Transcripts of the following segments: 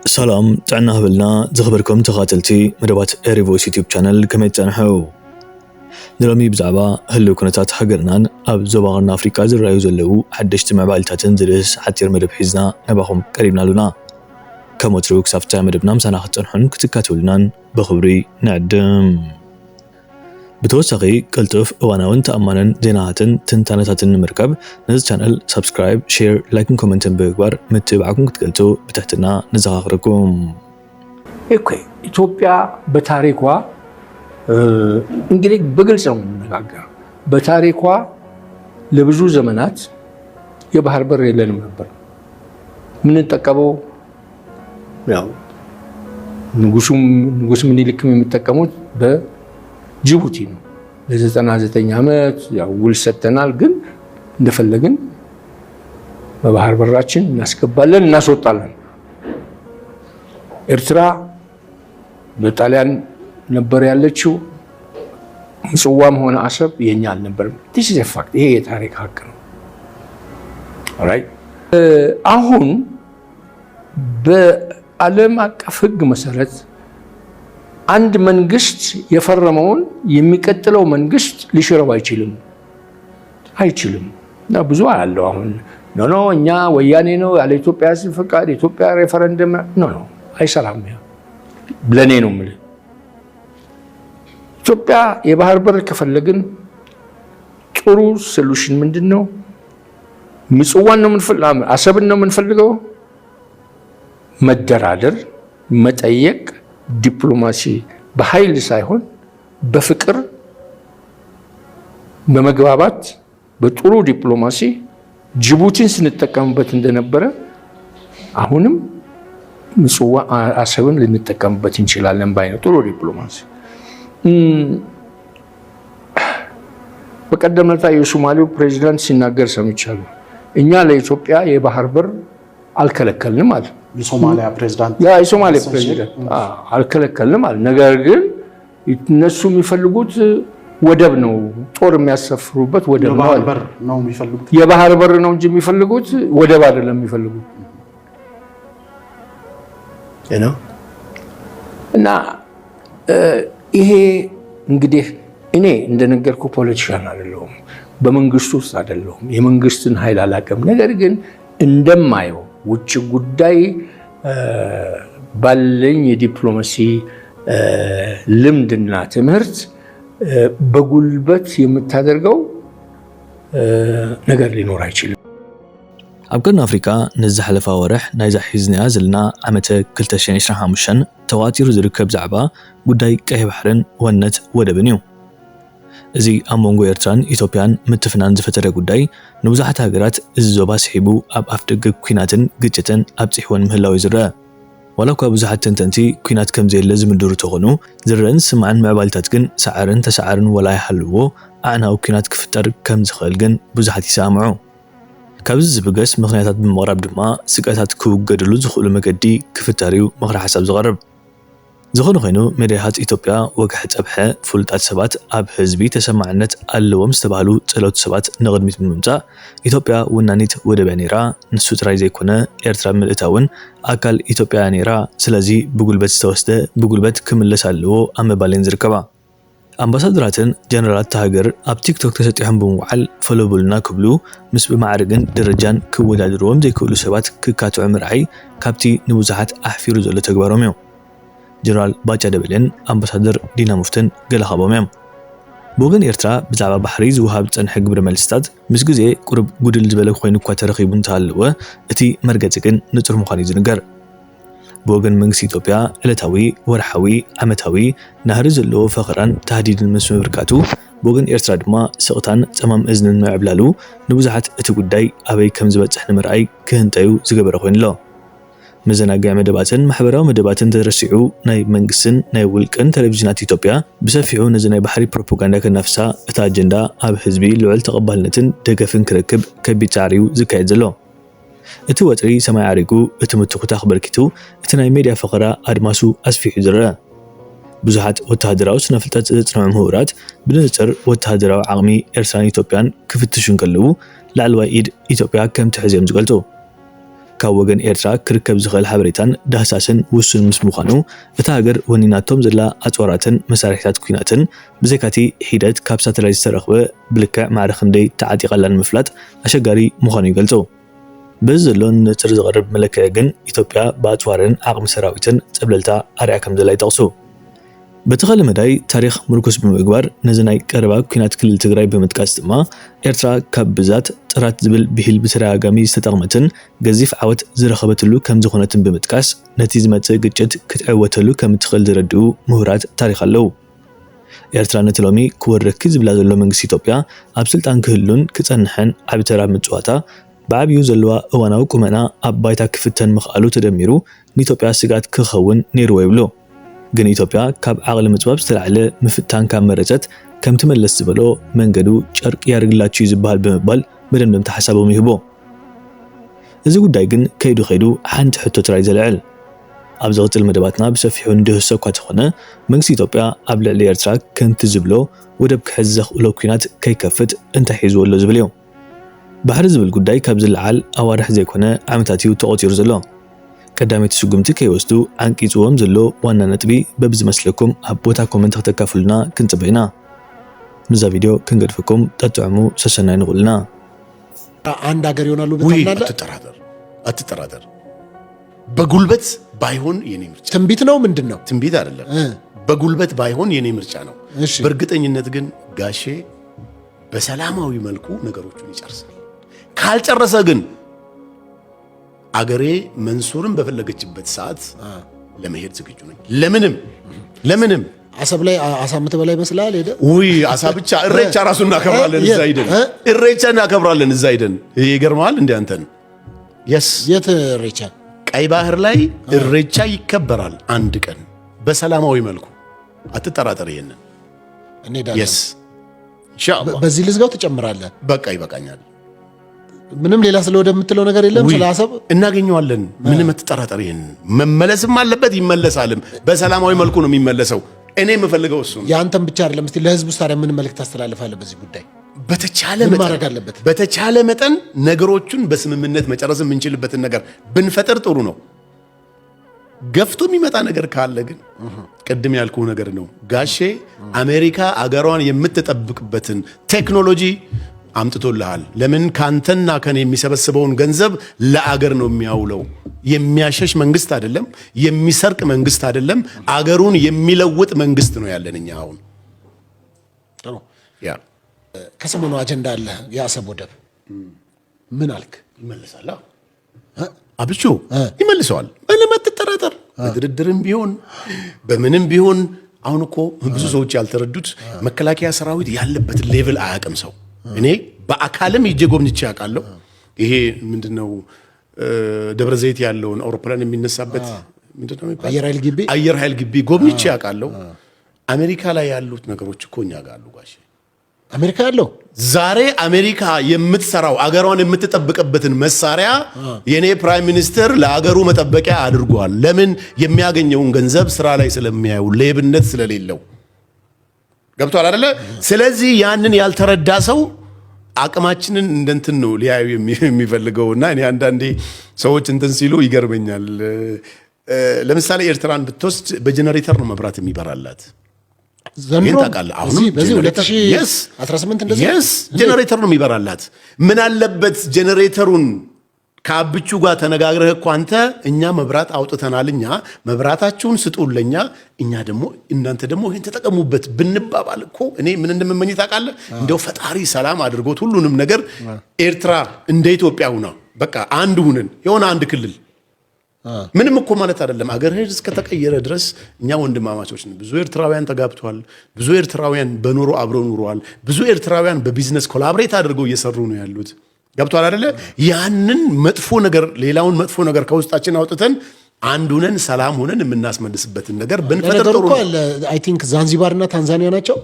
سلام تعنا هبلنا زخبركم تقاتلتي مدبات إيريفويس يوتيوب شانل كما يتنحو دلومي بزعبا هلو كنتات حقرنان أب زوباغرنا أفريقيا زرايو زلو حدشت مع بالتاتن زرس حتير مدب حيزنا نباهم قريبنا لنا كموتروك سافتا مدبنا مسانا خطنحن كتكاتولنان بخبري نعدم بتوسعي كلتف واناون تأمنن زيناتن تنتانتاتن مركب نز channel subscribe share like comment بقبر متابعكم كتقلتو بتحتنا نزغاغركم اوكي ኢትዮጵያ በታሪኳ እንግዲህ በግልጽ ነው የምንነጋገረው በታሪኳ ለብዙ ዘመናት የባህር በር የለንም ነበር ምን ተጠቀመው ያው ንጉስ ምኒልክም የሚጠቀሙት ጅቡቲ ነው ለ99 ዓመት ያው ውል ሰጥተናል ግን እንደፈለግን በባህር በራችን እናስገባለን እናስወጣለን ኤርትራ በጣሊያን ነበር ያለችው ምጽዋም ሆነ አሰብ የኛ አልነበረም this is a fact ይሄ የታሪክ ሀቅ ነው alright አሁን በዓለም አቀፍ ህግ መሰረት አንድ መንግስት የፈረመውን የሚቀጥለው መንግስት ሊሽረው አይችልም እና ብዙ አለው አሁን ኖ እኛ ወያኔ ነው ያለ ኢትዮጵያ ሲፈቃድ ኢትዮጵያ ሬፈረንደም ኖ አይሰራም ያ ለኔ ነው ማለት ኢትዮጵያ የባህር በር ከፈለግን ጥሩ ሶሉሽን ምንድነው ምጽዋን ነው የምንፈልገው አሰብን ነው የምንፈልገው መደራደር መጠየቅ ዲፕሎማሲ በኃይል ሳይሆን በፍቅር በመግባባት በጥሩ ዲፕሎማሲ ጅቡቲን ስንጠቀምበት እንደነበረ አሁንም ምጽዋ አሰብን ልንጠቀምበት እንችላለን ባይነው ጥሩ ዲፕሎማሲ በቀደም ዕለት የሶማሌው ፕሬዝዳንት ሲናገር ሰምቻለሁ እኛ ለኢትዮጵያ የባህር በር አልከለከልንም ማለት የሶማሊያ ፕሬዝዳንት የሶማሊያ ፕሬዝዳንት አልከለከልንም ማለት ነገር ግን እነሱ የሚፈልጉት ወደብ ነው ጦር የሚያሰፍሩበት ወደብ ነው የሚፈልጉት የባህር በር ነው እንጂ የሚፈልጉት ወደብ አይደለም የሚፈልጉት እና ይሄ እንግዲህ እኔ እንደነገርኩ ፖለቲሻን አይደለሁም በመንግስቱ ውስጥ አይደለሁም የመንግስትን ኃይል አላቀም ነገር ግን እንደማየው ውጭ ጉዳይ ባለኝ የዲፕሎማሲ ልምድና ትምህርት በጉልበት የምታደርገው ነገር ሊኖር አይችልም أبقرنا أفريقيا نزح لفا ورح نايزح حزنها زلنا عمت كلتشين يشرحها مشان تواتير زركب زعبا قداي كاي بحرن ونت ودبنيو زي أمونغو إيرتران إثيوبيان متفنان زفتر قداي نوزحت هاجرات الزوبا سحبو أب أفتق كويناتن قجتن أب سحوان مهلاو يزرا ولو كابو زحت تنتنتي كوينات كم زي لازم الدور تغنو زرن سمعن معبالتاتكن سعرن تسعرن ولا يحلوو أعنا وكوينات كفتر كم زخلقن بزحت يسامعو كابز بقس مخنياتات بمغرب دما سقاتات كوغدلو زخلو مقدي كفتاريو مغرا حساب زغرب زغنو خينو مديهات إثيوبيا وقحت أبحى فلتات سبات أب حزبي تسمعنت اللوم استبالو تلوت سبات نغدميت من ممتع إثيوبيا ونانيت ودبانيرا نسوت رايزي كونا إيرترا ملئتاون أكال إثيوبيا نيرا سلازي بقولبت استوسته بقولبت كملس اللو أما بالين زركبا أمباسادراتن جنرالات تهاجر أب تيك توك تسطيحن بموعل فلو بلنا كبلو مس بمعرقن درجان كودادروم زي كولو سبات ككاتو عمرعي كابتي نبوزحات أحفيرو زولو تكبارهم يوم جنرال باچا دبلن أمباسادر دينا مفتن قل خابهم يوم بوغن إيرترا بزعبا بحريز وهاب تنحق برمالستاد مس جزي قرب قدل زبالك خوينو كواترخيبون تهالوا اتي مرقاتكن نتر مخاني زنقر بوغن منكس إثيوبيا إلتاوي ورحاوي عمتاوي نهر زلو فقران تهديد المسمى بركاتو بوغن إيرترا دما سقطان تمام إذن معبلالو نبوزحات اتو قداي أبي كم زبات احنا مرأي كهنتايو زقبرا خوين لو مزناقع مدباتن محبراو مدباتن تدرسيعو ناي منقسن ناي ولقن تلفزيونات إثيوبيا بسفيعو نزناي بحري بروباغاندا كنفسا اتا أجندا أب حزبي لعل تقبالنتن دقفن كركب كبي تعريو زكايد زلو اتو وطري سماي عريقو اتو متقو تاخبركتو اتناي ميديا فقرا أدماسو أسفيعو زرا بزحات وتهدراو سنفلتات زتنوع مهورات بنزر وتهدراو عقمي إرسان إثيوبيان كفتشون كلو لعلوا إيد إثيوبيا كم تحزيم زقلتو ካብ ወገን ኤርትራ ክርከብ ዝኽእል ሓበሬታን ዳህሳስን ውሱን ምስ ምዃኑ እታ ሃገር ወኒናቶም ዘላ ኣጽዋራትን መሳርሒታት ኩናትን ብዘካቲ ሂደት ካብ ሳተላይት ዝተረኽበ ብልክዕ ማዕረ ክንደይ ተዓጢቐላን ምፍላጥ ኣሸጋሪ ምዃኑ ይገልጹ። በዚ ዘሎ ንጽር ዝቐርብ መለክዒ ግን ኢትዮጵያ ብኣጽዋርን ዓቕሚ ሰራዊትን ጸብለልታ ኣርያ ከም ዘላ ይጠቕሱ። በተኸለ መዳይ ታሪኽ ምርኩስ ብምግባር ነዚ ናይ ቀረባ ኩናት ክልል ትግራይ ብምጥቃስ ድማ ኤርትራ ካብ ብዛት ጥራት ዝብል ብሂል ብተደጋጋሚ ዝተጠቕመትን ገዚፍ ዓወት ዝረኸበትሉ ከም ዝኾነትን ብምጥቃስ ነቲ ዝመጽእ ግጭት ክትዕወተሉ ከም እትኽእል ዝረድኡ ምሁራት ታሪኽ ኣለዉ። ኤርትራ ነቲ ሎሚ ክወርኪ ዝብላ ዘሎ መንግስቲ ኢትዮጵያ ኣብ ስልጣን ክህሉን ክጸንሐን ዓቢ ተራ ምጽዋታ ብዓብዩ ዘለዋ እዋናዊ ቁመና ኣብ ባይታ ክፍተን ምኽኣሉ ተደሚሩ ንኢትዮጵያ ስጋት ክኸውን ነይርዎ ይብሉ። ግን ኢትዮጵያ ካብ ዓቕሊ ምጽባብ ዝተላዕለ ምፍታን ካብ መረፀት ከም ትመለስ ዝበሎ መንገዱ ጨርቅ ያርግላችሁ ዝበሃል ብምባል መደምደምታ ሓሳቦም ይህቦ። እዚ ጉዳይ ግን ከይዱ ሓንቲ ሕቶ ጥራይ ዘልዕል። ኣብ ዝቕፅል መደባትና ብሰፊሑ እንድህሶ እኳ ተኾነ መንግስቲ ኢትዮጵያ ኣብ ልዕሊ ኤርትራ ከምቲ ዝብሎ ወደብ ክሕዝ ዘኽእሎ ኩናት ከይከፍት እንታይ ሒዝዎ ኣሎ ዝብል እዩ። ባሕሪ ዝብል ጉዳይ ካብ ዝለዓል ኣዋርሕ ዘይኮነ ዓመታት እዩ ተቖፂሩ ዘሎ። ቀዳመይቲ ስጉምቲ ከይወስዱ ዓንቂፅዎም ዘሎ ዋና ነጥቢ በብዝመስለኩም ኣብ ቦታ ኮመንት ከተካፍሉና ክንጽበይና። ምዛ ቪድዮ ክንገድፍኩም ጠጥዕሙ ሰሰናይ ንቑልና። አንድ ሀገር ይሆናሉ ብታምናለህ? አትጠራጠር። በጉልበት ባይሆን የኔ ምርጫ ትንቢት ነው። ምንድነው? ትንቢት አይደለም። በጉልበት ባይሆን የኔ ምርጫ ነው። በእርግጠኝነት ግን ጋሼ በሰላማዊ መልኩ ነገሮችን ይጨርሳል። ካልጨረሰ ግን አገሬ መንሱርን በፈለገችበት ሰዓት ለመሄድ ዝግጁ ነኝ። ለምንም አሰብ ላይ አሳምተ በላይ መስላል ሄደ ወይ አሳ ብቻ እሬቻ ራሱን እናከብራለን እዛ ሄደን እሬቻ እናከብራለን እዛ ሄደን ይገርማል እንዴ አንተን የት እሬቻ ቀይ ባህር ላይ እሬቻ ይከበራል አንድ ቀን በሰላማዊ መልኩ አትጠራጠር ይሄንን እንሄዳለን ኢንሻአላህ በዚህ ልዝጋው ተጨምራለህ በቃ ይበቃኛል ምንም ሌላ ስለወደ የምትለው ነገር የለም ስለአሰብ እናገኘዋለን ምንም አትጠራጠር ይሄንን መመለስም አለበት ይመለሳልም በሰላማዊ መልኩ ነው የሚመለሰው እኔ የምፈልገው እሱ ያንተም ብቻ አይደለም እስቲ ለህዝቡ ታዲያ ምን መልእክት ታስተላልፋለህ በዚህ ጉዳይ በተቻለ መጠን ነገሮችን በስምምነት መጨረስ የምንችልበትን ነገር ብንፈጥር ጥሩ ነው ገፍቶ የሚመጣ ነገር ካለ ግን ቀድም ያልኩህ ነገር ነው ጋሼ አሜሪካ አገሯን የምትጠብቅበትን ቴክኖሎጂ አምጥቶልሃል ለምን ካንተና ከኔ የሚሰበስበውን ገንዘብ ለአገር ነው የሚያውለው የሚያሸሽ መንግስት አይደለም የሚሰርቅ መንግስት አይደለም አገሩን የሚለውጥ መንግስት ነው ያለንኛ አሁን ጥሩ ያ ከሰሞኑ አጀንዳ አለ ያሰብ ወደብ ምን አልክ ይመለሳል አብቹ ይመልሰዋል ለምን ተጠራጠር በድርድርም ቢሆን በምንም ቢሆን አሁን እኮ ብዙ ሰዎች ያልተረዱት መከላከያ ሰራዊት ያለበት ሌቭል አያቀም ሰው እኔ በአካልም ይጀጎምንጭ ያቃለው ይሄ ምንድነው ደብረ ዘይት ያለውን አውሮፕላን የሚነሳበት ምንድነው አየር ኃይል ግቢ ጎብንጭ ያቃለው አሜሪካ ላይ ያሉት ነገሮች እኮ እኛ ጋር አሉ ጋሼ አሜሪካ ያለው ዛሬ አሜሪካ የምትሰራው አገሯን የምትጠብቅበትን መሳሪያ የኔ ፕራይም ሚኒስተር ለአገሩ መጠበቂያ አድርጓል ለምን የሚያገኘውን ገንዘብ ስራ ላይ ስለሚያዩ ሌብነት ስለሌለው ገብቷል አይደለ ስለዚህ ያንን ያልተረዳ ሰው አቅማችንን እንደንትን ነው ሊያዩ የሚፈልገውና እኔ አንዳንዴ ሰዎች እንትን ሲሉ ይገርመኛል ለምሳሌ ኤርትራን ብትወስድ በጀነሬተር ነው መብራት የሚበራላት ዘንድሮ አሁን በዚህ 2018 እንደዚህ ጀነሬተር ነው የሚበራላት ምን አለበት ጀነሬተሩን ከአብቹ ጋር ተነጋግረህ እኮ አንተ እኛ መብራት አውጥተናልኛ መብራታችሁን ስጡልኛ እኛ ደግሞ እናንተ ደግሞ ይሄን ተጠቀሙበት ብንባባል እኮ እኔ ምን እንደምመኝ ታውቃለህ እንደው ፈጣሪ ሰላም አድርጎት ሁሉንም ነገር ኤርትራ እንደ ኢትዮጵያ ሆና በቃ አንድ ሁነን የሆነ አንድ ክልል ምንም እኮ ማለት አይደለም አገር ሄድ እስከ ተቀየረ ድረስ እኛ ወንድማማቾች ነን ብዙ ኤርትራውያን ተጋብተዋል ብዙ ኤርትራውያን በኑሮ አብረው ኑረዋል ብዙ ኤርትራውያን በቢዝነስ ኮላቦሬት አድርገው እየሰሩ ነው ያሉት ገብቷል አይደለ ያንን መጥፎ ነገር ሌላውን መጥፎ ነገር ከውስጣችን አውጥተን አንድ ሆነን ሰላም ሆነን የምናስመልስበትን ነገር ብንፈጥር ጥሩ ነው አይ ቲንክ ዛንዚባርና ታንዛኒያ ናቸው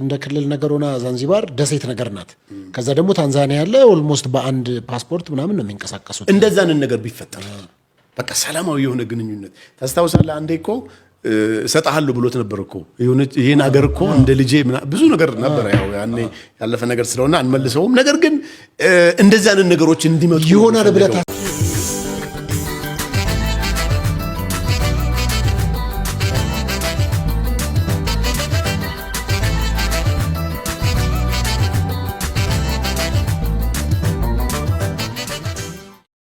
እንደ ክልል ነገርና ዛንዚባር ደሴት ነገር ናት ከዛ ደግሞ ታንዛኒያ ያለ ኦልሞስት በአንድ ፓስፖርት ምናምን ነው የሚንቀሳቀሱት እንደዛን ነገር ቢፈጠር በቃ ሰላማዊ የሆነ ግንኙነት ታስታውሳለህ አንዴ እኮ ሰጣሃሉ ብሎት ነበር እኮ ይሄን ሀገር እኮ እንደ ልጄ ብዙ ነገር ነበር ያው ያኔ ያለፈ ነገር ስለሆነ አንመልሰውም ነገር ግን እንደዚህ አይነት ነገሮች እንዲመጡ ይሆናል ብለህ